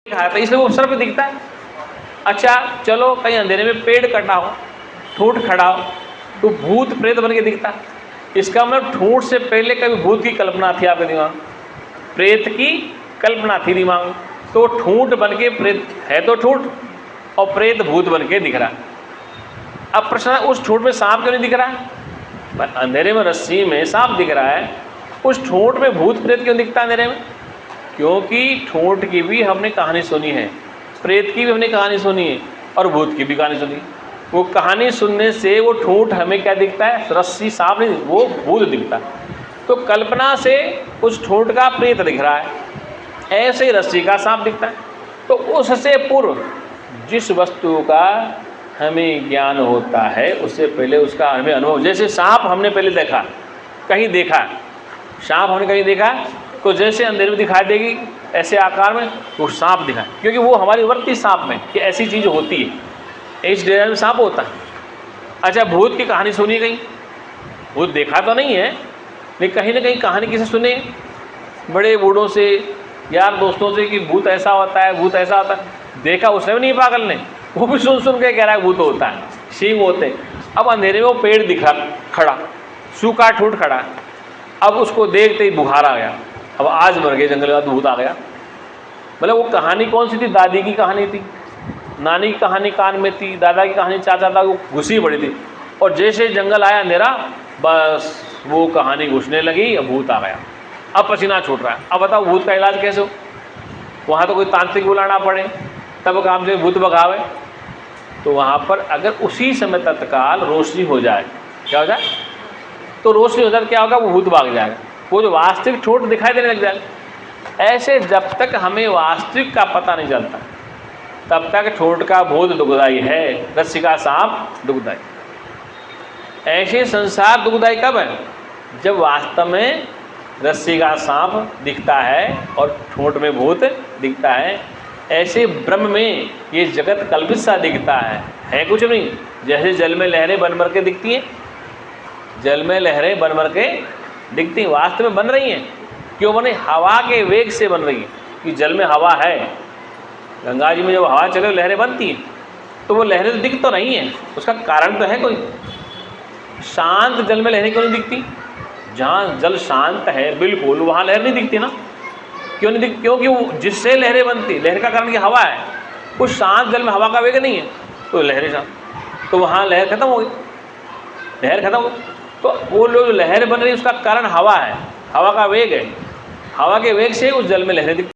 दिखाया था इसलिए वो सर्प दिखता है। अच्छा चलो कहीं अंधेरे में पेड़ कटा हो, ठूंठ खड़ा हो, तो भूत प्रेत बन के दिखता है। इसका मतलब ठूंठ से पहले कभी भूत की कल्पना थी आपके दिमाग, प्रेत की कल्पना थी दिमाग में, तो ठूंठ बन के प्रेत है, तो ठूंठ और प्रेत भूत बन के दिख रहा है। अब प्रश्न है उस ठूंठ में सांप क्यों नहीं दिख रहा है? अंधेरे में रस्सी में सांप दिख रहा है, उस ठूंठ में भूत प्रेत क्यों दिखता है अंधेरे में? क्योंकि ठूंठ की भी हमने कहानी सुनी है, प्रेत की भी हमने कहानी सुनी है और भूत की भी कहानी सुनी। वो कहानी सुनने से वो ठूंठ हमें क्या दिखता है? रस्सी सांप नहीं, वो भूत दिखता है। तो कल्पना से उस ठूंठ का प्रेत दिख रहा है, ऐसे ही रस्सी का सांप दिखता है। तो उससे पूर्व जिस वस्तु का हमें ज्ञान होता है उससे पहले उसका हमें अनुभव, जैसे सांप हमने पहले देखा, कहीं देखा, सांप हमने कहीं देखा तो जैसे अंधेरे में दिखाई देगी ऐसे आकार में वो सांप दिखा, क्योंकि वो हमारी वृत्ति सांप में कि ऐसी चीज़ होती है, इस डिजाइन में सांप होता है। अच्छा भूत की कहानी सुनी कहीं? भूत देखा तो नहीं है, लेकिन कहीं ना कहीं कहानी किसे सुने, बड़े बूढ़ों से, यार दोस्तों से कि भूत ऐसा होता है, भूत ऐसा होता है। देखा उसने भी नहीं, पागल ने, वो भी सुन सुन के कह रहा है भूत होता है, सींग होते हैं। अब अंधेरे में वो पेड़ दिखा खड़ा, सूखा ठूंठ खड़ा, अब उसको देखते ही बुखार आ गया, अब आज मर गए, जंगल का भूत आ गया। मतलब वो कहानी कौन सी थी? दादी की कहानी थी, नानी की कहानी कान में थी, दादा की कहानी चाचा था, वो घुसी पड़ी थी, और जैसे जंगल आया अंधेरा बस वो कहानी घुसने लगी, अब भूत आ गया, अब पसीना छूट रहा है। अब बताओ भूत का इलाज कैसे हो? वहाँ तो कोई तांत्रिक बुलाना पड़े तब काम से भूत भगावे। तो वहाँ पर अगर उसी समय तत्काल रोशनी हो जाए, क्या हो जाए? तो रोशनी हो जाए क्या होगा? वो भूत भाग जाएगा, वो जो वास्तविक ठूंठ दिखाई देने लग जाएगा। ऐसे जब तक हमें वास्तविक का पता नहीं चलता तब तक ठूंठ का भूत दुखदाई है, रस्सी का सांप दुखदाई। ऐसे संसार दुखदाई कब है? जब वास्तव में रस्सी का सांप दिखता है और ठूंठ में भूत दिखता है। ऐसे ब्रह्म में ये जगत कल्पित सा दिखता है कुछ नहीं। जैसे जल में लहरें बन भर के दिखती हैं, जल में लहरें बन भर के दिखती हैं, वास्तव में बन रही हैं। क्यों बने? हवा के वेग से बन रही हैं, कि जल में हवा है, गंगा जी में जब हवा चले लहरें बनती हैं, तो वो लहरें तो दिख तो रही हैं, उसका कारण तो है कोई। शांत जल में लहरें क्यों नहीं दिखती? जहाँ जल शांत है बिल्कुल वहाँ लहर नहीं दिखती ना। क्यों नहीं दिखती? क्योंकि वो जिससे लहरें बनती, लहर का कारण की हवा है, उस शांत जल में हवा का वेग नहीं है तो लहरें शांत, तो वहाँ लहर खत्म हो गई, लहर खत्म हो। तो वो लोग लहर बन रही उसका कारण हवा है, हवा का वेग है, हवा के वेग से उस जल में लहरें दिखती।